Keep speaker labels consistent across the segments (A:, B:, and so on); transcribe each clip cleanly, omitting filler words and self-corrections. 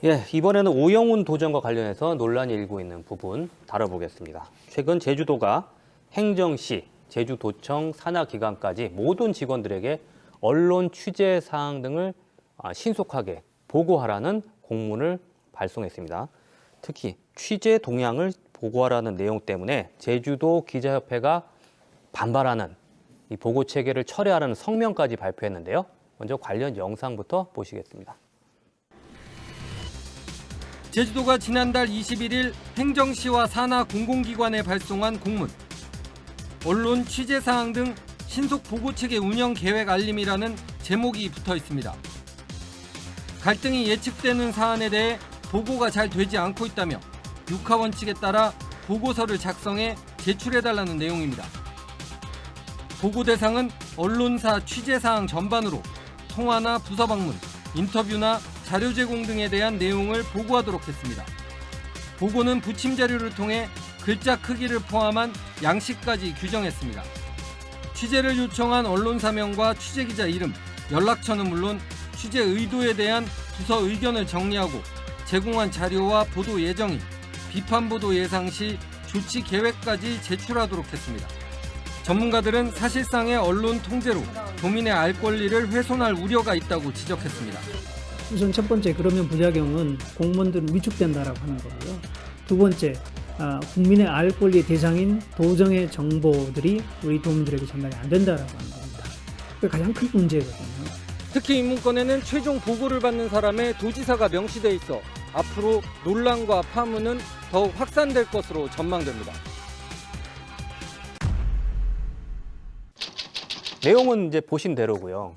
A: 예, 이번에는 오영훈 도전과 관련해서 논란이 일고 있는 부분 다뤄보겠습니다. 최근 제주도가 행정시, 제주도청 산하기관까지 모든 직원들에게 언론 취재 사항 등을 신속하게 보고하라는 공문을 발송했습니다. 특히 취재 동향을 보고하라는 내용 때문에 제주도 기자협회가 반발하는 이 보고 체계를 철회하라는 성명까지 발표했는데요. 먼저 관련 영상부터 보시겠습니다.
B: 제주도가 지난달 21일 행정시와 산하 공공기관에 발송한 공문. 언론 취재사항 등 신속 보고체계 운영 계획 알림이라는 제목이 붙어 있습니다. 갈등이 예측되는 사안에 대해 보고가 잘 되지 않고 있다며 육하원칙에 따라 보고서를 작성해 제출해달라는 내용입니다. 보고 대상은 언론사 취재사항 전반으로 통화나 부서 방문, 인터뷰나 자료 제공 등에 대한 내용을 보고하도록 했습니다. 보고는 부침 자료를 통해 글자 크기를 포함한 양식까지 규정했습니다. 취재를 요청한 언론사명과 취재기자 이름, 연락처는 물론 취재 의도에 대한 부서 의견을 정리하고 제공한 자료와 보도 예정일, 비판 보도 예상 시 조치 계획까지 제출하도록 했습니다. 전문가들은 사실상의 언론 통제로 도민의 알 권리를 훼손할 우려가 있다고 지적했습니다.
C: 우선 첫 번째, 그러면 부작용은 공무원들은 위축된다라고 하는 거고요. 두 번째, 국민의 알 권리 대상인 도정의 정보들이 우리 도민들에게 전달이 안 된다라고 하는 겁니다. 그게 가장 큰 문제거든요.
B: 특히 이 문건에는 최종 보고를 받는 사람의 도지사가 명시돼 있어 앞으로 논란과 파문은 더욱 확산될 것으로 전망됩니다.
A: 내용은 이제 보신 대로고요.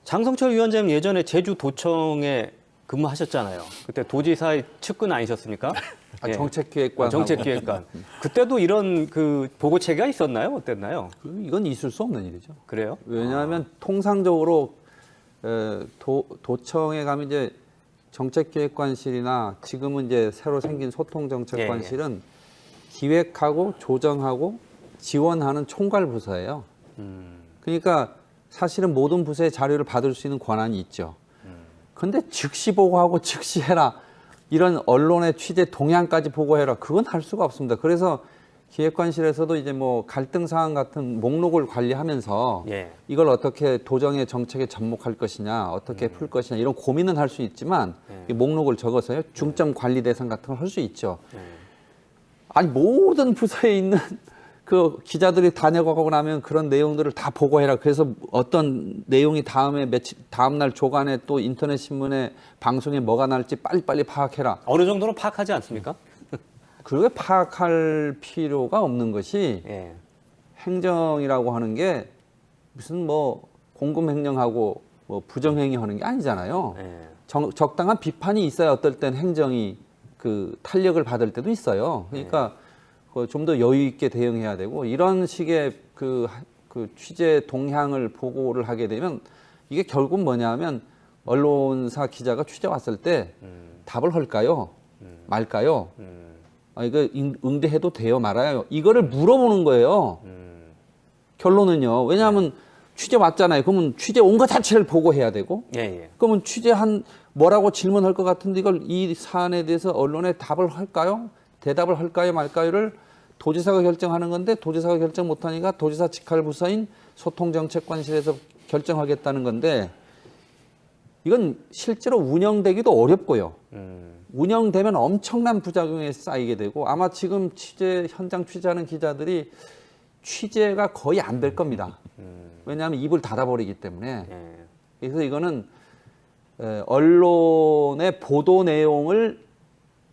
A: 장성철 위원장님 예전에 제주도청에 근무하셨잖아요. 그때 도지사의 측근 아니셨습니까? 예.
D: 정책기획관.
A: 정책기획관. 그때도 이런 그 보고 체계가 있었나요? 어땠나요?
D: 이건 있을 수 없는 일이죠.
A: 그래요?
D: 왜냐하면 통상적으로 도청에 가면 이제 정책기획관실이나 지금은 이제 새로 생긴 소통정책관실은 기획하고 조정하고 지원하는 총괄 부서예요. 그러니까 사실은 모든 부서의 자료를 받을 수 있는 권한이 있죠. 그런데 즉시 보고하고 즉시 해라. 이런 언론의 취재 동향까지 보고해라. 그건 할 수가 없습니다. 그래서 기획관실에서도 이제 뭐 갈등 사항 같은 목록을 관리하면서 이걸 어떻게 도정의 정책에 접목할 것이냐, 어떻게 풀 것이냐 이런 고민은 할 수 있지만 이 목록을 적어서요. 중점 관리 대상 같은 걸 할 수 있죠. 아니 모든 부서에 있는 그 기자들이 다 내고가고 나면 그런 내용들을 다 보고해라. 그래서 어떤 내용이 다음 날 조간에 또 인터넷 신문에 방송에 뭐가 날지 빨리빨리 파악해라.
A: 어느 정도는 파악하지 않습니까?
D: 그렇게 파악할 필요가 없는 것이 행정이라고 하는 게 무슨 뭐 공금횡령하고 뭐 부정행위 하는 게 아니잖아요. 적당한 비판이 있어야 어떨 땐 행정이 그 탄력을 받을 때도 있어요. 그러니까 좀 더 여유 있게 대응해야 되고 이런 식의 그 취재 동향을 보고를 하게 되면 이게 결국 뭐냐면 언론사 기자가 취재 왔을 때 답을 할까요? 말까요? 이거 응대해도 돼요? 말아요? 이거를 물어보는 거예요. 결론은요. 왜냐하면 취재 왔잖아요. 그러면 취재 온 것 자체를 보고해야 되고 그러면 취재한 뭐라고 질문할 것 같은데 이걸 이 사안에 대해서 언론에 답을 할까요? 대답을 할까요? 말까요를 도지사가 결정하는 건데 도지사가 결정 못하니까 도지사 직할 부서인 소통정책관실에서 결정하겠다는 건데 이건 실제로 운영되기도 어렵고요. 운영되면 엄청난 부작용이 쌓이게 되고 아마 지금 현장 취재하는 기자들이 취재가 거의 안 될 겁니다. 왜냐하면 입을 닫아버리기 때문에. 그래서 이거는 언론의 보도 내용을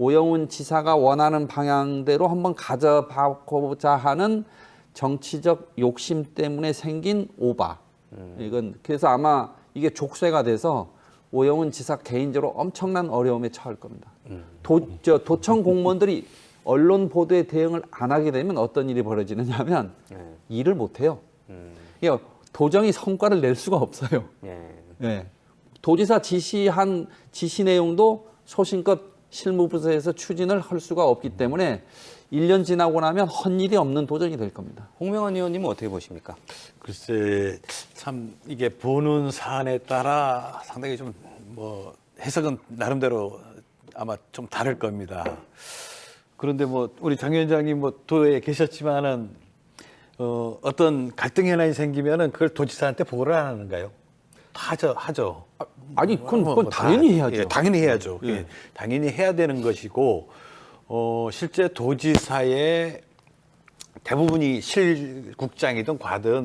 D: 오영훈 지사가 원하는 방향대로 한번 가져보자 하는 정치적 욕심 때문에 생긴 오바. 이건 그래서 아마 이게 족쇄가 돼서 오영훈 지사 개인적으로 엄청난 어려움에 처할 겁니다. 도청 공무원들이 언론 보도에 대응을 안 하게 되면 어떤 일이 벌어지느냐 하면 일을 못 해요. 도정이 성과를 낼 수가 없어요. 도지사 지시한 지시 내용도 소신껏 실무부서에서 추진을 할 수가 없기 때문에 1년 지나고 나면 헛일이 없는 도정이 될 겁니다.
A: 홍명환 의원님은 어떻게 보십니까?
E: 글쎄 참 이게 보는 사안에 따라 상당히 좀 뭐 해석은 나름대로 아마 좀 다를 겁니다. 그런데 뭐 우리 장 위원장님 뭐 도에 계셨지만은 어떤 갈등 현안이 생기면은 그걸 도지사한테 보고를 안 하는가요? 하죠.
D: 아니, 그건 당연히 해야죠.
E: 예, 당연히 해야죠. 예, 당연히 해야 되는 것이고, 실제 도지사의 대부분이 실국장이든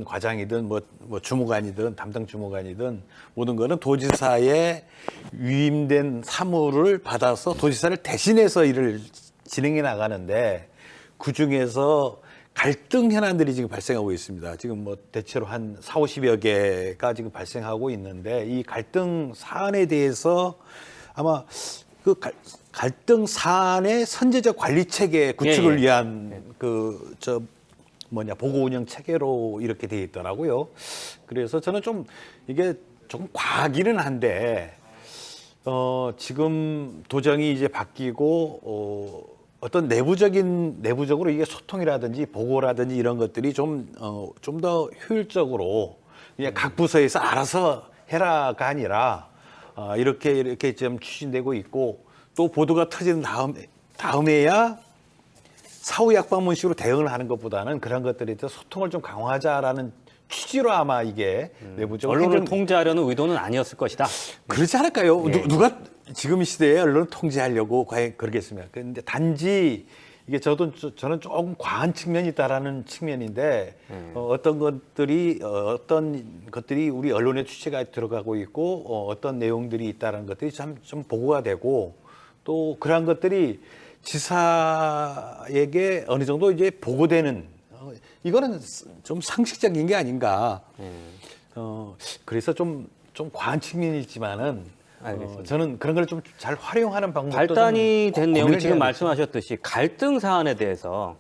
E: 과장이든 뭐 주무관이든 담당 주무관이든 모든 거는 도지사의 위임된 사무를 받아서 도지사를 대신해서 일을 진행해 나가는데 그 중에서 갈등 현안들이 지금 발생하고 있습니다. 지금 뭐 대체로 한 40, 50여 개가 지금 발생하고 있는데 이 갈등 사안에 대해서 아마 그 갈등 사안의 선제적 관리 체계 구축을 위한 보고 운영 체계로 이렇게 돼 있더라고요. 그래서 저는 좀 이게 조금 과하기는 한데 지금 도정이 이제 바뀌고 어떤 내부적으로 이게 소통이라든지 보고라든지 이런 것들이 좀 더 효율적으로 그냥 각 부서에서 알아서 해라가 아니라 이렇게 좀 추진되고 있고 또 보도가 터진 다음에야 사후 약방문식으로 대응을 하는 것보다는 그런 것들에 대해서 소통을 좀 강화하자라는 취지로 아마 이게 내부적으로
A: 언론을 통제하려는 의도는 아니었을 것이다.
E: 그렇지 않을까요?
A: 예.
E: 누가 지금 이 시대에 언론을 통제하려고 과연 그러겠습니까? 그런데 단지 이게 저는 조금 과한 측면이 있다라는 측면인데 어떤 것들이 우리 언론의 취재가 들어가고 있고 어떤 내용들이 있다라는 것들이 좀 보고가 되고 또 그러한 것들이 지사에게 어느 정도 이제 보고되는 이거는 좀 상식적인 게 아닌가. 그래서 좀 과한 측면이 있지만은 저는 그런 걸 좀 잘 활용하는 방법도
A: 발단이 된 내용이 지금
E: 해야
A: 말씀하셨듯이 갈등 사안에 대해서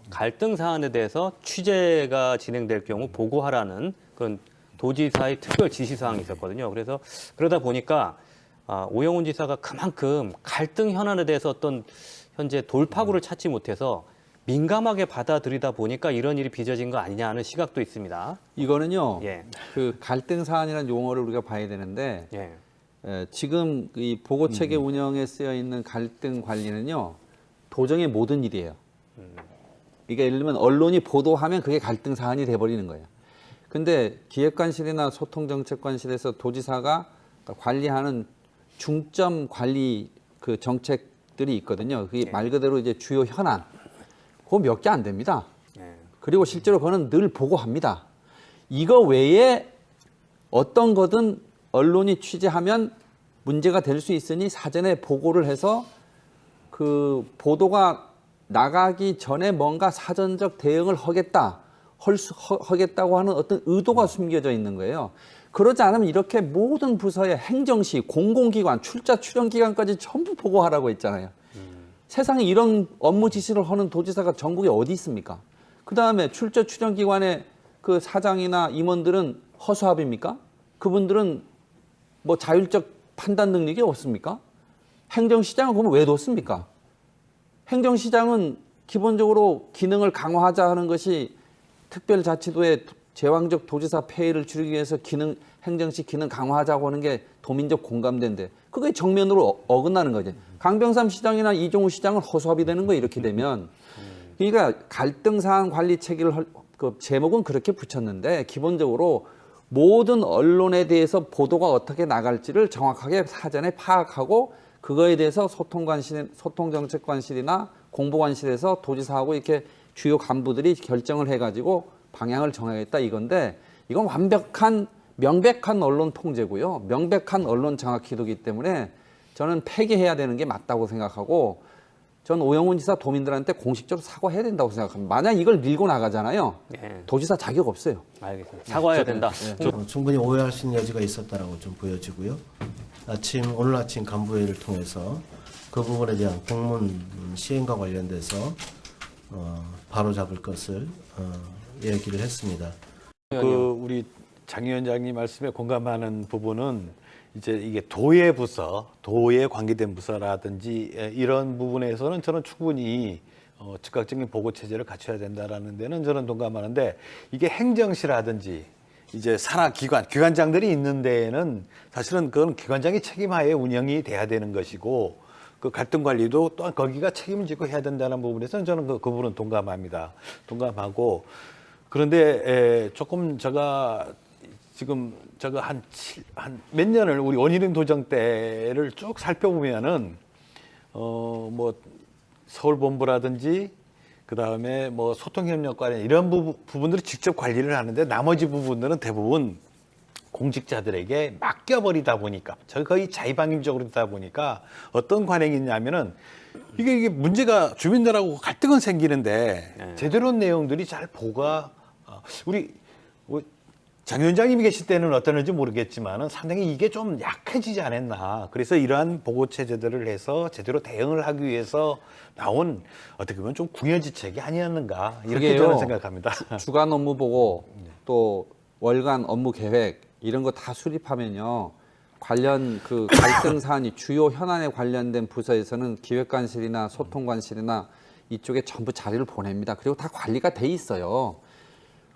A: 취재가 진행될 경우 보고하라는 그런 도지사의 특별 지시 사항이 있었거든요. 그래서 그러다 보니까 오영훈 지사가 그만큼 갈등 현안에 대해서 어떤 현재 돌파구를 찾지 못해서 민감하게 받아들이다 보니까 이런 일이 빚어진 거 아니냐 하는 시각도 있습니다.
D: 이거는요.
A: 예.
D: 그 갈등 사안이라는 용어를 우리가 봐야 되는데
A: 예.
D: 지금 이 보고 체계 운영에 쓰여 있는 갈등 관리는요. 도정의 모든 일이에요. 그러니까 예를 들면 언론이 보도하면 그게 갈등 사안이 돼 버리는 거예요. 근데 기획관실이나 소통정책관실에서 도지사가 관리하는 중점 관리 그 정책들이 있거든요. 그게 말 그대로 이제 주요 현안. 그거 몇 개 안 됩니다. 그리고 실제로 그거는 늘 보고합니다. 이거 외에 어떤 거든 언론이 취재하면 문제가 될 수 있으니 사전에 보고를 해서 그 보도가 나가기 전에 뭔가 사전적 대응을 하겠다고 하는 어떤 의도가 숨겨져 있는 거예요. 그러지 않으면 이렇게 모든 부서의 행정시, 공공기관, 출자 출연기관까지 전부 보고하라고 했잖아요. 세상에 이런 업무 지시를 하는 도지사가 전국에 어디 있습니까? 그다음에 출자 출연기관의 그 사장이나 임원들은 허수아비입니까? 그분들은 뭐 자율적 판단 능력이 없습니까? 행정시장은 그러면 왜 뒀습니까? 행정시장은 기본적으로 기능을 강화하자 하는 것이 특별자치도의 제왕적 도지사 폐해를 줄이기 위해서 행정시 기능 강화하자고 하는 게 도민적 공감대인데 그게 정면으로 어긋나는 거죠. 강병삼 시장이나 이종우 시장은 허수아비 되는 거예요. 이렇게 되면. 그러니까 갈등 사안 관리 체계를 그 제목은 그렇게 붙였는데 기본적으로 모든 언론에 대해서 보도가 어떻게 나갈지를 정확하게 사전에 파악하고 그거에 대해서 소통정책관실이나 공보관실에서 도지사하고 이렇게 주요 간부들이 결정을 해가지고 방향을 정하겠다 이건데 이건 명백한 언론 통제고요. 명백한 언론 장악 기도이기 때문에 저는 폐기해야 되는 게 맞다고 생각하고 전 오영훈 지사 도민들한테 공식적으로 사과해야 된다고 생각합니다. 만약 이걸 밀고 나가잖아요. 도지사 자격 없어요.
A: 알겠습니다. 사과해야 된다.
F: 충분히 오해할 수 있는 여지가 있었다라고 좀 보여지고요. 오늘 아침 간부회의를 통해서 그 부분에 대한 공문 시행과 관련돼서 바로 잡을 것을 얘기를 했습니다.
E: 우리 장 위원장님 말씀에 공감하는 부분은 이제 이게 도의 부서, 도에 관계된 부서라든지 이런 부분에서는 저는 충분히 즉각적인 보고 체제를 갖춰야 된다라는 데는 저는 동감하는데 이게 행정시라든지 이제 기관장들이 있는 데에는 사실은 그건 기관장의 책임하에 운영이 돼야 되는 것이고 그 갈등 관리도 또한 거기가 책임지고 해야 된다는 부분에서는 저는 그 부분은 동감합니다. 동감하고 그런데 조금 제가 지금 제가 한 몇 년을 우리 원희룡 도정 때를 쭉 살펴보면은 뭐 서울본부라든지 그 다음에 뭐 소통협력관련 이런 부분들을 직접 관리를 하는데 나머지 부분들은 대부분 공직자들에게 맡겨버리다 보니까 거의 자의방임적으로 되다 보니까 어떤 관행이 있냐면은 이게 문제가 주민들하고 갈등은 생기는데 제대로 된 내용들이 잘 보가 우리 장 위원장님이 계실 때는 어떠는지 모르겠지만은 상당히 이게 좀 약해지지 않았나. 그래서 이러한 보고 체제들을 해서 제대로 대응을 하기 위해서 나온 어떻게 보면 좀 궁여지책이 아니었는가 이렇게 저는 생각합니다.
D: 주간 업무 보고 또 월간 업무 계획 이런 거 다 수립하면요. 관련 그 갈등 사안이 주요 현안에 관련된 부서에서는 기획관실이나 소통관실이나 이쪽에 전부 자료를 보냅니다. 그리고 다 관리가 돼 있어요.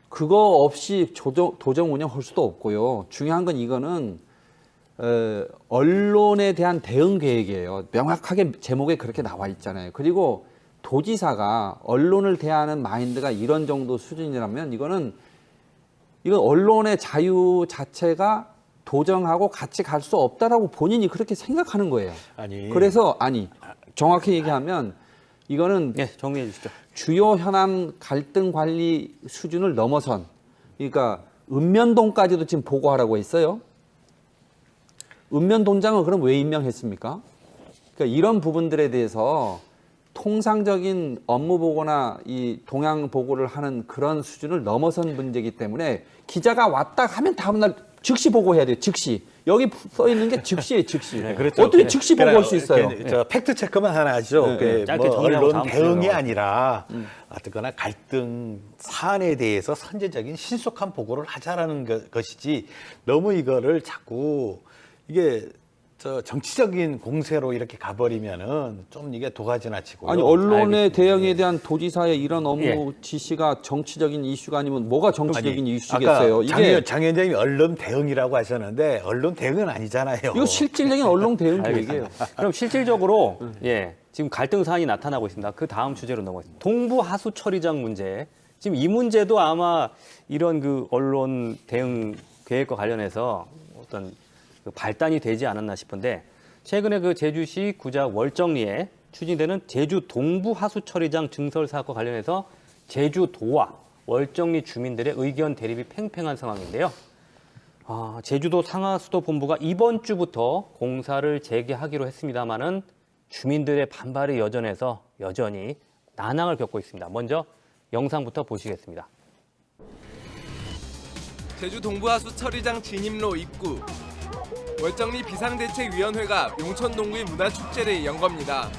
D: 그거 없이 도정 운영할 수도 없고요. 중요한 건 이거는 언론에 대한 대응 계획이에요. 명확하게 제목에 그렇게 나와 있잖아요. 그리고 도지사가 언론을 대하는 마인드가 이런 정도 수준이라면 이건 언론의 자유 자체가 도정하고 같이 갈 수 없다라고 본인이 그렇게 생각하는 거예요. 그래서 정확히 얘기하면 이거는
A: 정리해 주시죠.
D: 주요 현안 갈등 관리 수준을 넘어선 그러니까 읍면동까지도 지금 보고하라고 했어요. 읍면동장은 그럼 왜 임명했습니까? 그러니까 이런 부분들에 대해서 통상적인 업무 보고나 이 동향 보고를 하는 그런 수준을 넘어선 문제이기 때문에 기자가 왔다 하면 다음날 즉시 보고해야 돼요. 즉시. 여기 써 있는 게 즉시예요. 즉시.
E: 그렇죠.
D: 어떻게 즉시 보고할 수 있어요?
E: 저 팩트 체크만 하나 하죠.
A: 짧게
E: 뭐
A: 정리하고
E: 언론
A: 다음
E: 대응이
A: 주제로.
E: 아니라 어쨌거나 갈등 사안에 대해서 선제적인 신속한 보고를 하자라는 것이지 너무 이거를 자꾸 이게 정치적인 공세로 이렇게 가버리면은 좀 이게 도가 지나치고.
D: 아니 언론의 대응에 대한 도지사의 이런 업무 지시가 정치적인 이슈가 아니면 뭐가 정치적인 이슈겠어요?
E: 아까 장 위원장님이 언론 대응이라고 하셨는데 언론 대응은 아니잖아요.
D: 이거 실질적인 언론 대응 계획이에요.
A: 그럼 실질적으로 지금 갈등 사안이 나타나고 있습니다. 그 다음 주제로 넘어가겠습니다. 동부 하수 처리장 문제. 지금 이 문제도 아마 이런 그 언론 대응 계획과 관련해서 어떤 발단이 되지 않았나 싶은데 최근에 그 제주시 구작 월정리에 추진되는 제주 동부 하수 처리장 증설 사업과 관련해서 제주도와 월정리 주민들의 의견 대립이 팽팽한 상황인데요. 제주도 상하수도본부가 이번 주부터 공사를 재개하기로 했습니다마는 주민들의 반발이 여전해서 여전히 난항을 겪고 있습니다. 먼저 영상부터 보시겠습니다.
G: 제주 동부하수 처리장 진입로 입구 월정리 비상대책위원회가 용천동구의 문화축제를 연 겁니다.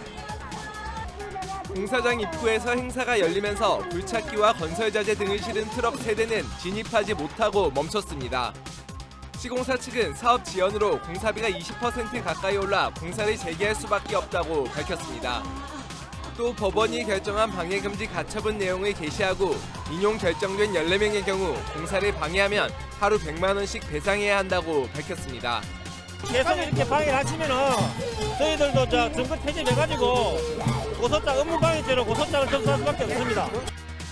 G: 공사장 입구에서 행사가 열리면서 불찾기와 건설자재 등을 실은 트럭 3대는 진입하지 못하고 멈췄습니다. 시공사 측은 사업 지연으로 공사비가 20% 가까이 올라 공사를 재개할 수밖에 없다고 밝혔습니다. 또 법원이 결정한 방해금지 가처분 내용을 게시하고 인용 결정된 14명의 경우 공사를 방해하면 하루 100만 원씩 배상해야 한다고 밝혔습니다.
H: 계속 이렇게 방해를 하시면은 저희들도 정권 퇴진해가지고 고소장 업무방해죄로 고소장을 접수할 수밖에 없습니다.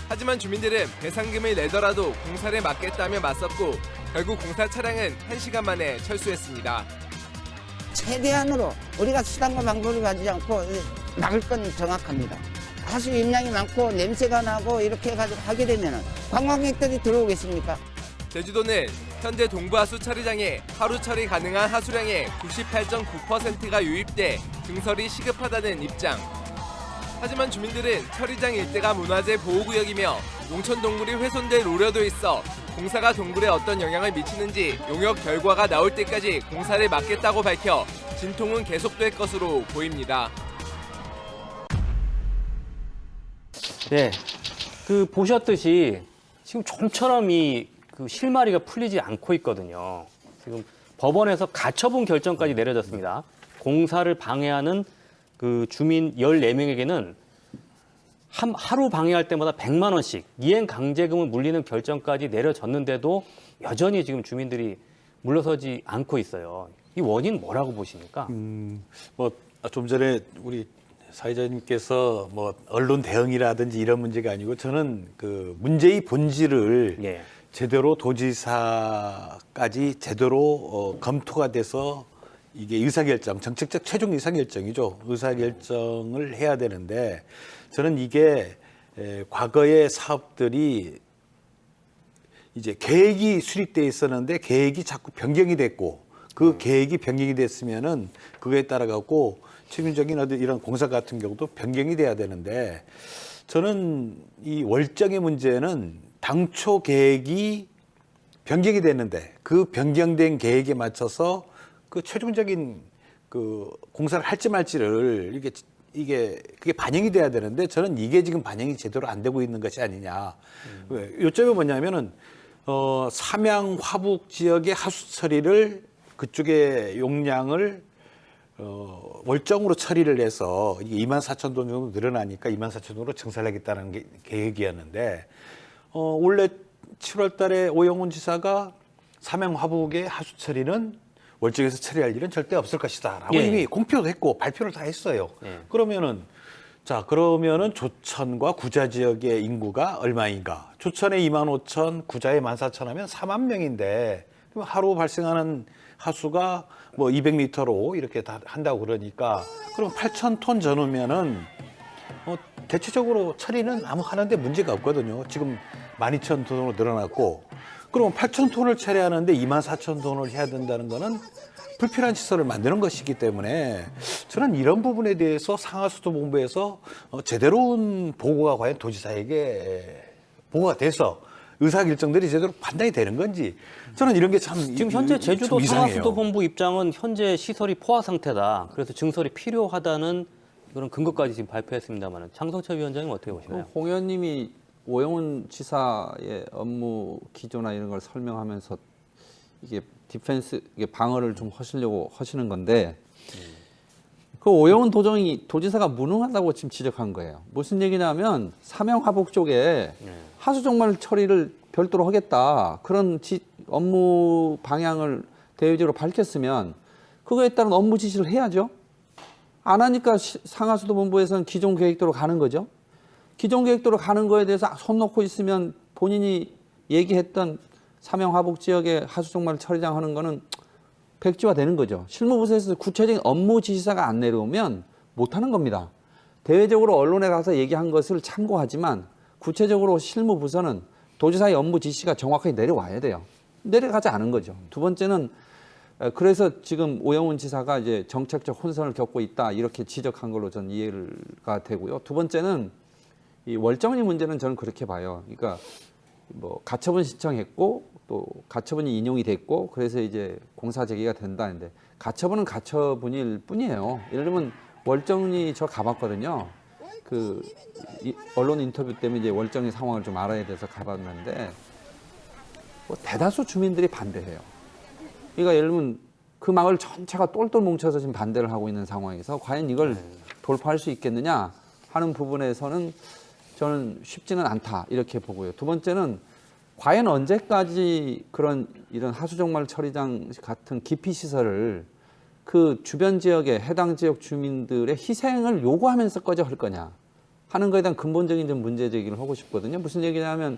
G: 하지만 주민들은 배상금을 내더라도 공사를 막겠다며 맞섰고 결국 공사 차량은 1시간 만에 철수했습니다.
I: 최대한으로 우리가 수단과 방법을 가지지 않고 막을 건 정확합니다. 하수 임량이 많고 냄새가 나고 이렇게 해가지고 하게 되면 관광객들이 들어오겠습니까?
G: 제주도는 현재 동부하수 처리장에 하루 처리 가능한 하수량의 98.9%가 유입돼 증설이 시급하다는 입장. 하지만 주민들은 처리장 일대가 문화재 보호구역이며 용천 동굴이 훼손될 우려도 있어 공사가 동굴에 어떤 영향을 미치는지 용역 결과가 나올 때까지 공사를 막겠다고 밝혀 진통은 계속될 것으로 보입니다.
A: 네, 보셨듯이 지금 좀처럼 그 실마리가 풀리지 않고 있거든요. 지금 법원에서 가처분 결정까지 내려졌습니다. 공사를 방해하는 그 주민 14명에게는 하루 방해할 때마다 100만 원씩 이행 강제금을 물리는 결정까지 내려졌는데도 여전히 지금 주민들이 물러서지 않고 있어요. 이 원인 뭐라고 보십니까?
E: 좀 전에 우리 사회자님께서 뭐 언론 대응이라든지 이런 문제가 아니고 저는 그 문제의 본질을
A: 예.
E: 제대로 도지사까지 제대로 검토가 돼서 이게 의사결정, 정책적 최종 의사결정이죠. 의사결정을 해야 되는데 저는 이게 과거의 사업들이 이제 계획이 수립돼 있었는데 계획이 자꾸 변경이 됐고 그 계획이 변경이 됐으면은 그거에 따라 갖고 최근적인 어떤 이런 공사 같은 경우도 변경이 돼야 되는데 저는 이 월정의 문제는 당초 계획이 변경이 됐는데 그 변경된 계획에 맞춰서 그 최종적인 그 공사를 할지 말지를 그게 반영이 돼야 되는데 저는 이게 지금 반영이 제대로 안 되고 있는 것이 아니냐. 요점이 뭐냐면은 삼양 화북 지역의 하수 처리를 그쪽의 용량을 월정으로 처리를 해서 이게 24,000톤 정도 늘어나니까 24,000톤으로 증설을 하겠다는 게 계획이었는데 원래 7월 달에 오영훈 지사가 삼양 화북의 하수 처리는 월정에서 처리할 일은 절대 없을 것이다 라고
A: 예.
E: 이미 공표도 했고 발표를 다 했어요.
A: 예.
E: 그러면은 조천과 구자 지역의 인구가 얼마인가? 조천에 25,000, 구자에 14,000 하면 4만 명인데 그럼 하루 발생하는 하수가 뭐 200리터로 이렇게 다 한다고 그러니까 그럼 8,000톤 전후면은 대체적으로 처리는 아무 하는데 문제가 없거든요. 지금 12,000톤으로 늘어났고 그럼 8,000톤을 처리하는데 24,000톤을 해야 된다는 거는 불필요한 시설을 만드는 것이기 때문에 저는 이런 부분에 대해서 상하수도본부에서 제대로운 보고가 과연 도지사에게 보고가 돼서 의사결정들이 제대로 판단이 되는 건지 저는 이런 게 참
A: 지금 현재 제주도
E: 좀 이상해요.
A: 상하수도본부 입장은 현재 시설이 포화 상태다. 그래서 증설이 필요하다는 그런 근거까지 지금 발표했습니다만 장성철 위원장님 어떻게 보시나요?
D: 홍 의원님이 오영훈 지사의 업무 기조나 이런 걸 설명하면서 이게 이게 방어를 좀 하시려고 하시는 건데 그 오영훈 도지사가 무능하다고 지금 지적한 거예요. 무슨 얘기냐면 삼양 화북 쪽에 하수 종말 처리를 별도로 하겠다 그런 업무 방향을 대외적으로 밝혔으면 그거에 따른 업무 지시를 해야죠. 안 하니까 상하수도본부에서는 기존 계획대로 가는 거죠. 기존 계획대로 가는 거에 대해서 손 놓고 있으면 본인이 얘기했던 삼양 화북 지역의 하수 종말 처리장 하는 거는 백지화 되는 거죠. 실무부서에서 구체적인 업무 지시사가 안 내려오면 못 하는 겁니다. 대외적으로 언론에 가서 얘기한 것을 참고하지만 구체적으로 실무부서는 도지사의 업무 지시가 정확하게 내려와야 돼요. 내려가지 않은 거죠. 두 번째는 그래서 지금 오영훈 지사가 이제 정책적 혼선을 겪고 있다 이렇게 지적한 걸로 전 이해가 되고요. 두 번째는 이 월정리 문제는 저는 그렇게 봐요. 그러니까 뭐 가처분 신청했고 또 가처분이 인용이 됐고 그래서 이제 공사 재개가 된다는데 가처분은 가처분일 뿐이에요. 예를 들면 월정리 저 가봤거든요. 그 언론 인터뷰 때문에 이제 월정리 상황을 좀 알아야 돼서 가봤는데 뭐 대다수 주민들이 반대해요. 그러니까 예를 들면 그 마을 전체가 똘똘 뭉쳐서 지금 반대를 하고 있는 상황에서 과연 이걸 돌파할 수 있겠느냐 하는 부분에서는 저는 쉽지는 않다 이렇게 보고요. 두 번째는 과연 언제까지 이런 하수종말 처리장 같은 기피 시설을 그 주변 지역의 해당 지역 주민들의 희생을 요구하면서까지 할 거냐 하는 거에 대한 근본적인 좀 문제 제기를 하고 싶거든요. 무슨 얘기냐면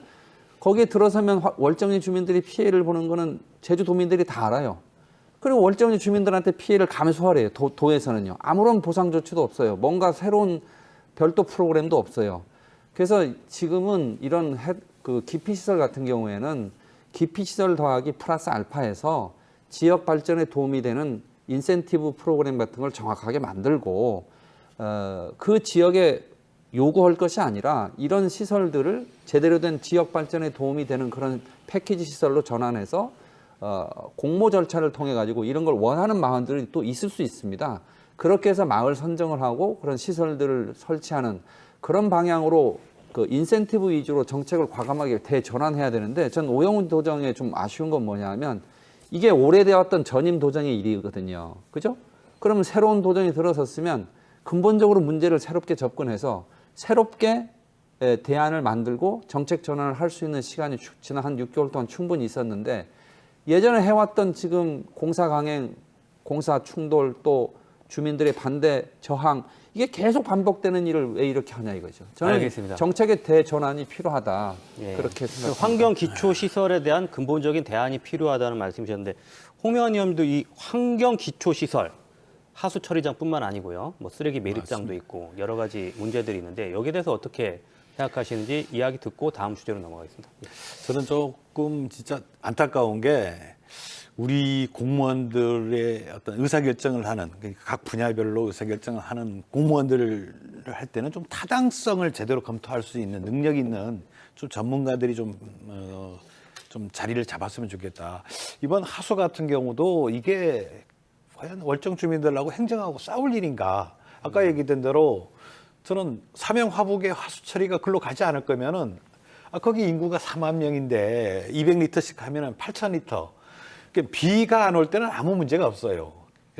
D: 거기에 들어서면 월정리 주민들이 피해를 보는 거는 제주도민들이 다 알아요. 그리고 월정리 주민들한테 피해를 감수하래요. 도에서는요. 아무런 보상 조치도 없어요. 뭔가 새로운 별도 프로그램도 없어요. 그래서 지금은 이런 그 기피시설 같은 경우에는 기피시설 더하기 플러스 알파해서 지역 발전에 도움이 되는 인센티브 프로그램 같은 걸 정확하게 만들고 그 지역에 요구할 것이 아니라 이런 시설들을 제대로 된 지역 발전에 도움이 되는 그런 패키지 시설로 전환해서 공모 절차를 통해 가지고 이런 걸 원하는 마을들이 또 있을 수 있습니다. 그렇게 해서 마을 선정을 하고 그런 시설들을 설치하는 그런 방향으로 그 인센티브 위주로 정책을 과감하게 대전환해야 되는데 전 오영훈 도정에 좀 아쉬운 건 뭐냐면 이게 오래되었던 전임 도정의 일이거든요. 그죠? 그러면 새로운 도정이 들어섰으면 근본적으로 문제를 새롭게 접근해서 새롭게 대안을 만들고 정책 전환을 할 수 있는 시간이 지난 한 6개월 동안 충분히 있었는데 예전에 해왔던 지금 공사 강행, 공사 충돌 또 주민들의 반대, 저항 이게 계속 반복되는 일을 왜 이렇게 하냐 이거죠. 저는
A: 알겠습니다.
D: 정책의 대전환이 필요하다.
A: 예.
D: 그렇게 생각합니다.
A: 환경 기초 시설에 대한 근본적인 대안이 필요하다는 말씀이셨는데 홍명환 의원도 이 환경 기초 시설 하수 처리장뿐만 아니고요. 뭐 쓰레기 매립장도 있고 여러 가지 문제들이 있는데 여기에 대해서 어떻게 생각하시는지 이야기 듣고 다음 주제로 넘어가겠습니다.
E: 저는 조금 진짜 안타까운 게 우리 공무원들의 어떤 의사결정을 하는 그러니까 각 분야별로 의사결정을 하는 공무원들을 할 때는 좀 타당성을 제대로 검토할 수 있는 능력 있는 좀 전문가들이 좀 자리를 잡았으면 좋겠다. 이번 하수 같은 경우도 이게 과연 월정 주민들하고 행정하고 싸울 일인가? 아까 얘기된 대로 저는 사명화북의 하수 처리가 글로 가지 않을 거면은 거기 인구가 4만 명인데 200리터씩 하면은 8,000리터. 그러니까 비가 안 올 때는 아무 문제가 없어요.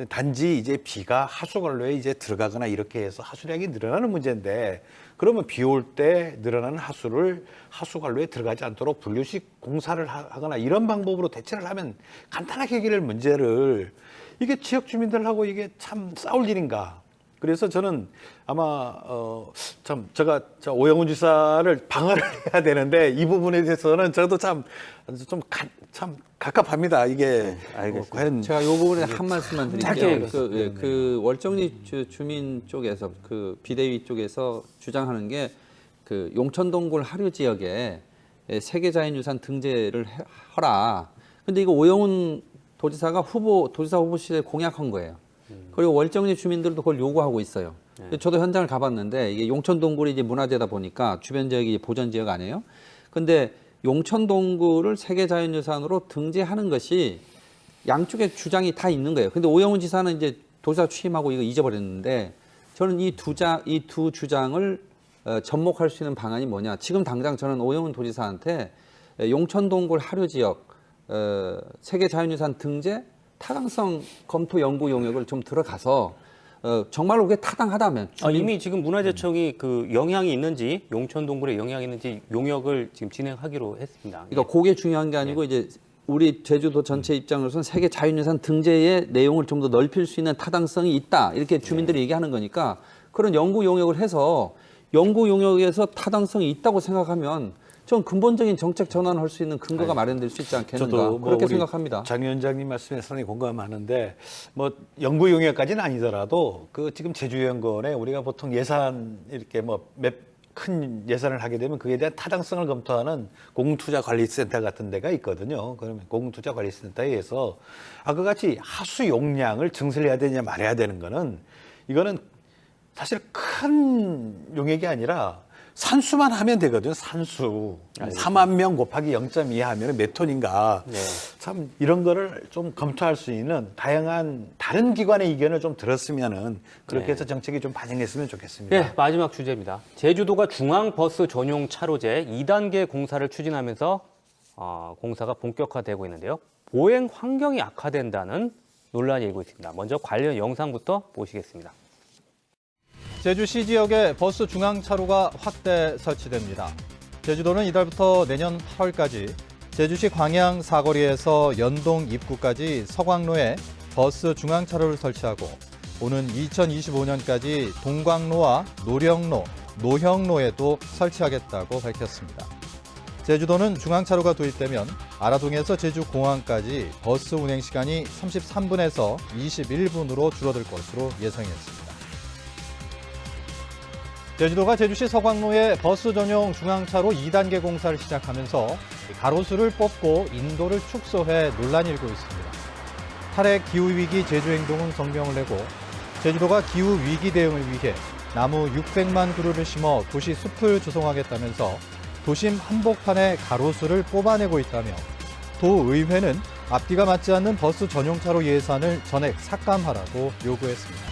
E: 단지 이제 비가 하수관로에 이제 들어가거나 이렇게 해서 하수량이 늘어나는 문제인데 그러면 비 올 때 늘어나는 하수를 하수관로에 들어가지 않도록 분류식 공사를 하거나 이런 방법으로 대처를 하면 간단하게 해결할 문제를 이게 지역 주민들하고 이게 참 싸울 일인가. 그래서 저는 아마 제가 오영훈 지사를 방어를 해야 되는데 이 부분에 대해서는 저도 참 갑갑합니다. 이게
A: 알겠습니다.
E: 과연
D: 제가 이 부분에 한 말씀만
A: 짧게
D: 드릴게요. 그 월정리 주민 쪽에서 그 비대위 쪽에서 주장하는 게 그 용천동굴 하류 지역에 세계자연유산 등재를 하라. 근데 이거 오영훈 도지사 후보 시절에 공약한 거예요. 그리고 월정리 주민들도 그걸 요구하고 있어요. 저도 현장을 가봤는데 이게 용천동굴이 이제 문화재다 보니까 주변 지역이 보전 지역 아니에요. 근데 용천동굴을 세계자연유산으로 등재하는 것이 양쪽에 주장이 다 있는 거예요. 근데 오영훈 지사는 이제 도지사 취임하고 이거 잊어버렸는데 저는 이 두 주장을 접목할 수 있는 방안이 뭐냐. 지금 당장 저는 오영훈 도지사한테 용천동굴 하류 지역 세계자연유산 등재 타당성 검토 연구 용역을 좀 들어가서 정말로 그게 타당하다면
A: 이미 지금 문화재청이 그 영향이 있는지 용천동굴에 영향이 있는지 용역을 지금 진행하기로 했습니다.
D: 그러니까 그게 중요한 게 아니고 이제 우리 제주도 전체 입장으로서는 세계 자연유산 등재의 내용을 좀 더 넓힐 수 있는 타당성이 있다 이렇게 주민들이 얘기하는 거니까 그런 연구 용역을 해서 연구 용역에서 타당성이 있다고 생각하면 좀 근본적인 정책 전환을 할 수 있는 근거가 마련될 수 있지 않겠는가
E: 저도
D: 그렇게 생각합니다.
E: 장 위원장님 말씀에 상당히 공감하는데 뭐 연구 용역까지는 아니더라도 그 지금 제주연구원에 우리가 보통 예산 이렇게 뭐 큰 예산을 하게 되면 그에 대한 타당성을 검토하는 공투자관리센터 같은 데가 있거든요. 그러면 공투자관리센터에 의해서 아까 같이 하수 용량을 증설해야 되냐 말해야 되는 거는 이거는 사실 큰 용역이 아니라 산수만 하면 되거든요. 산수. 4만 명 곱하기 0.2 하면 몇 톤인가.
A: 네.
E: 참 이런 거를 좀 검토할 수 있는 다양한 다른 기관의 의견을 좀 들었으면은 그렇게 해서 정책이 좀 반영했으면 좋겠습니다.
A: 네, 마지막 주제입니다. 제주도가 중앙버스 전용 차로제 2단계 공사를 추진하면서 공사가 본격화되고 있는데요. 보행 환경이 악화된다는 논란이 일고 있습니다. 먼저 관련 영상부터 보시겠습니다.
J: 제주시 지역에 버스 중앙차로가 확대 설치됩니다. 제주도는 이달부터 내년 8월까지 제주시 광양 사거리에서 연동 입구까지 서광로에 버스 중앙차로를 설치하고 오는 2025년까지 동광로와 노령로, 노형로에도 설치하겠다고 밝혔습니다. 제주도는 중앙차로가 도입되면 아라동에서 제주공항까지 버스 운행 시간이 33분에서 21분으로 줄어들 것으로 예상했습니다. 제주도가 제주시 서광로에 버스 전용 중앙차로 2단계 공사를 시작하면서 가로수를 뽑고 인도를 축소해 논란이 일고 있습니다. 탈핵 기후위기 제주행동은 성명을 내고 제주도가 기후위기 대응을 위해 나무 600만 그루를 심어 도시 숲을 조성하겠다면서 도심 한복판에 가로수를 뽑아내고 있다며 도의회는 앞뒤가 맞지 않는 버스 전용차로 예산을 전액 삭감하라고 요구했습니다.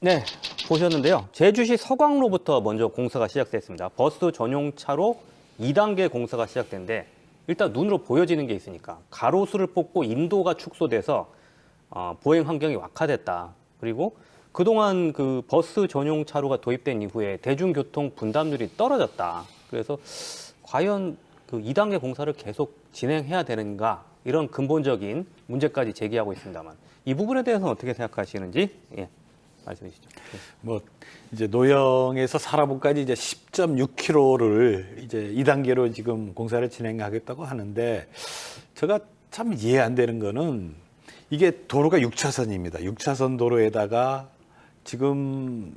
A: 네, 보셨는데요. 제주시 서광로부터 먼저 공사가 시작됐습니다. 버스 전용차로 2단계 공사가 시작된데 일단 눈으로 보여지는 게 있으니까 가로수를 뽑고 인도가 축소돼서 보행 환경이 악화됐다. 그리고 그동안 그 버스 전용차로가 도입된 이후에 대중교통 분담률이 떨어졌다. 그래서 과연 그 2단계 공사를 계속 진행해야 되는가 이런 근본적인 문제까지 제기하고 있습니다만 이 부분에 대해서는 어떻게 생각하시는지 예, 말씀해 주시죠.
E: 뭐 이제 노영에서 사라봉까지 이제 10.6km를 이제 2단계로 지금 공사를 진행하겠다고 하는데 제가 참 이해 안 되는 거는 이게 도로가 6차선입니다. 6차선 도로에다가 지금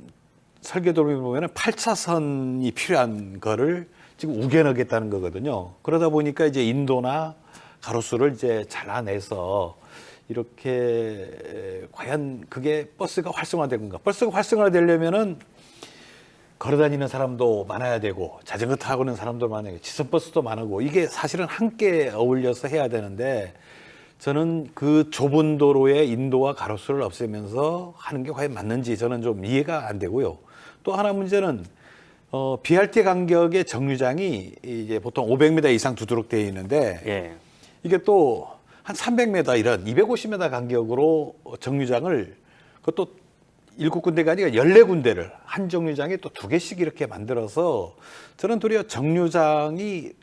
E: 설계도를 보면은 8차선이 필요한 거를 지금 우겨넣겠다는 거거든요. 그러다 보니까 이제 인도나 가로수를 이제 잘라내서 이렇게 과연 그게 버스가 활성화된 건가? 버스가 활성화되려면은 걸어다니는 사람도 많아야 되고 자전거 타고 있는 사람도 많아야 되고 지선버스도 많고 이게 사실은 함께 어울려서 해야 되는데 저는 그 좁은 도로에 인도와 가로수를 없애면서 하는 게 과연 맞는지 저는 좀 이해가 안 되고요. 또 하나 문제는 BRT 간격의 정류장이 이제 보통 500m 이상 두드럭 되어 있는데
A: 예.
E: 이게 또 한 300m 이런 250m 간격으로 정류장을 그것도 7군데가 아니라 14군데를 한 정류장에 또 2개씩 이렇게 만들어서 저는 도리어 정류장이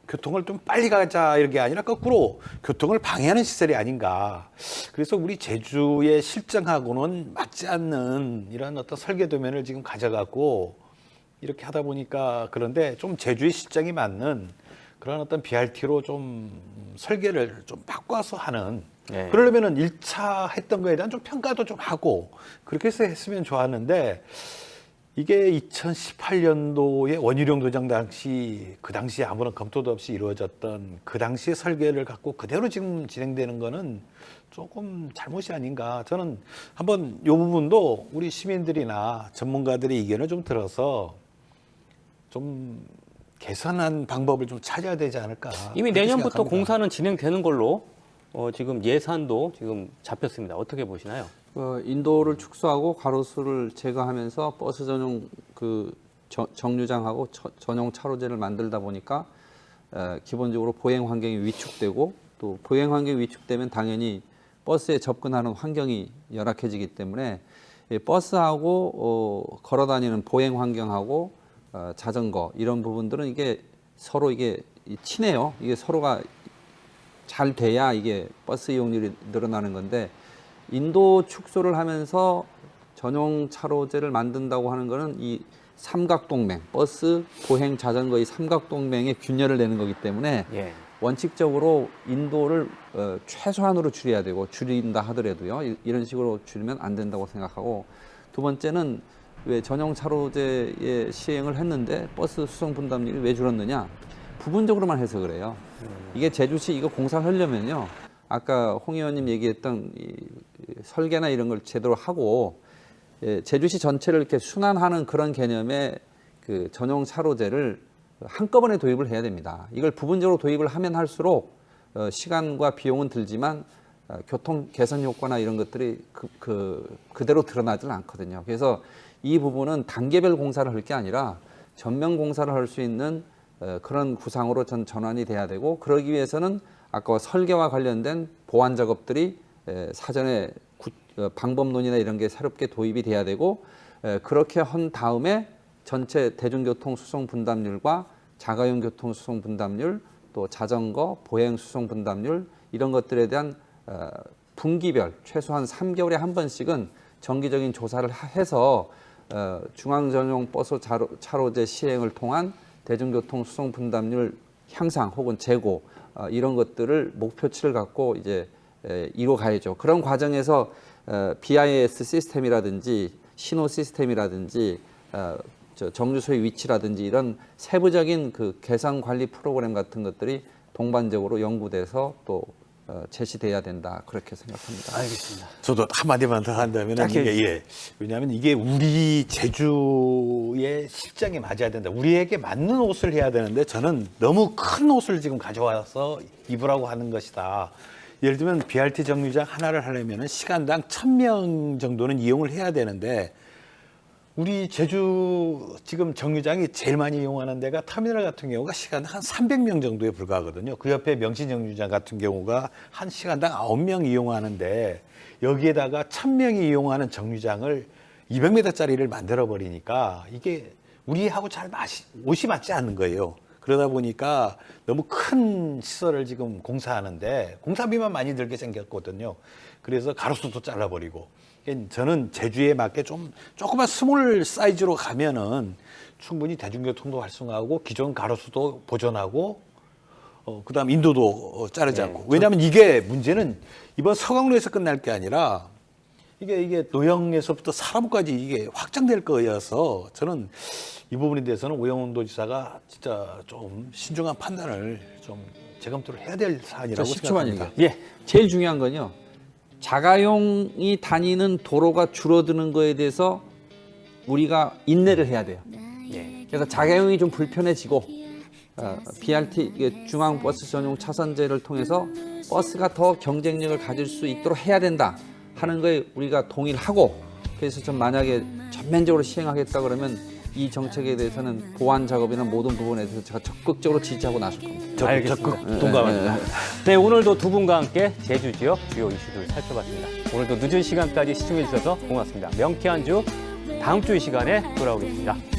E: 교통을 좀 빨리 가자 이런 게 아니라 거꾸로 교통을 방해하는 시설이 아닌가. 그래서 우리 제주의 실정하고는 맞지 않는 이런 어떤 설계 도면을 지금 가져갖고 이렇게 하다 보니까 그런데 좀 제주의 실정이 맞는 그런 어떤 BRT로 좀 설계를 좀 바꿔서 하는
A: 네.
E: 그러려면은 1차 했던 거에 대한 좀 평가도 좀 하고 그렇게 해서 했으면 좋았는데 이게 2018년도에 원희룡 도장 당시 그 당시에 아무런 검토도 없이 이루어졌던 그 당시의 설계를 갖고 그대로 지금 진행되는 거는 조금 잘못이 아닌가. 저는 한번 이 부분도 우리 시민들이나 전문가들의 의견을 좀 들어서 좀 개선한 방법을 좀 찾아야 되지 않을까.
A: 이미
E: 그렇게
A: 내년부터
E: 생각합니다.
A: 공사는 진행되는 걸로 지금 예산도 지금 잡혔습니다. 어떻게 보시나요?
D: 인도를 축소하고 가로수를 제거하면서 버스 전용 그 정류장하고 전용 차로제를 만들다 보니까 기본적으로 보행 환경이 위축되고 또 보행 환경이 위축되면 당연히 버스에 접근하는 환경이 열악해지기 때문에 버스하고 걸어 다니는 보행 환경하고 자전거 이런 부분들은 이게 서로 이게 친해요. 이게 서로가 잘 돼야 이게 버스 이용률이 늘어나는 건데 인도 축소를 하면서 전용 차로제를 만든다고 하는 거는 이 삼각동맹, 버스, 보행, 자전거 이 삼각동맹에 균열을 내는 거기 때문에
A: 예.
D: 원칙적으로 인도를 최소한으로 줄여야 되고 줄인다 하더라도요. 이런 식으로 줄이면 안 된다고 생각하고 두 번째는 왜 전용 차로제의 시행을 했는데 버스 수송 분담률이 왜 줄었느냐? 부분적으로만 해서 그래요. 이게 제주시 이거 공사를 하려면요. 아까 홍 의원님 얘기했던 이 설계나 이런 걸 제대로 하고 제주시 전체를 이렇게 순환하는 그런 개념의 그 전용 차로제를 한꺼번에 도입을 해야 됩니다. 이걸 부분적으로 도입을 하면 할수록 시간과 비용은 들지만 교통 개선 효과나 이런 것들이 그대로 드러나지는 않거든요. 그래서 이 부분은 단계별 공사를 할 게 아니라 전면 공사를 할 수 있는 그런 구상으로 전환이 돼야 되고 그러기 위해서는 아까 설계와 관련된 보완 작업들이 사전에 방법론이나 이런 게 새롭게 도입이 돼야 되고 그렇게 한 다음에 전체 대중교통 수송 분담률과 자가용 교통 수송 분담률 또 자전거 보행 수송 분담률 이런 것들에 대한 분기별 최소한 3개월에 한 번씩은 정기적인 조사를 해서 중앙 전용 버스 차로제 시행을 통한 대중교통 수송 분담률 향상 혹은 제고 이런 것들을 목표치를 갖고 이제 이뤄 가야죠. 그런 과정에서 BIS 시스템이라든지 신호 시스템이라든지 정류소의 위치라든지 이런 세부적인 그 개선 관리 프로그램 같은 것들이 동반적으로 연구돼서 또 제시돼야 된다 그렇게 생각합니다.
A: 알겠습니다.
E: 저도 한마디만 더 한다면 이게 왜냐하면 이게 우리 제주의 실정에 맞아야 된다. 우리에게 맞는 옷을 해야 되는데 저는 너무 큰 옷을 지금 가져와서 입으라고 하는 것이다. 예를 들면 BRT 정류장 하나를 하려면 시간당 1000명 정도는 이용을 해야 되는데 우리 제주 지금 정류장이 제일 많이 이용하는 데가 터미널 같은 경우가 시간당 한 300명 정도에 불과하거든요. 그 옆에 명신 정류장 같은 경우가 한 시간당 9명 이용하는데 여기에다가 1000명이 이용하는 정류장을 200m짜리를 만들어 버리니까 이게 우리하고 잘 옷이 맞지 않는 거예요. 그러다 보니까 너무 큰 시설을 지금 공사하는데 공사비만 많이 들게 생겼거든요. 그래서 가로수도 잘라버리고. 저는 제주에 맞게 좀 조그만 스몰 사이즈로 가면은 충분히 대중교통도 활성화하고 기존 가로수도 보존하고 그다음 인도도 자르지 않고. 왜냐하면 이게 문제는 이번 서강로에서 끝날 게 아니라 이게 노영에서부터 사람까지 이게 확장될 거여서 저는 이 부분에 대해서는 오영훈 도지사가 진짜 좀 신중한 판단을 좀 재검토를 해야 될 사안이라고 생각합니다.
D: 예. 제일 중요한 건요. 자가용이 다니는 도로가 줄어드는 거에 대해서 우리가 인내를 해야 돼요. 그래서 자가용이 좀 불편해지고 BRT 중앙버스 전용 차선제를 통해서 버스가 더 경쟁력을 가질 수 있도록 해야 된다 하는 거에 우리가 동의를 하고, 그래서 좀 만약에 전면적으로 시행하겠다 그러면 이 정책에 대해서는 보완 작업이나 모든 부분에 대해서 제가 적극적으로 지지하고 나설 겁니다.
E: 적극 동감합니다.
A: 네, 오늘도 두 분과 함께 제주 지역 주요 이슈들 살펴봤습니다. 오늘도 늦은 시간까지 시청해 주셔서 고맙습니다. 명쾌한 주 다음 주 이 시간에 돌아오겠습니다.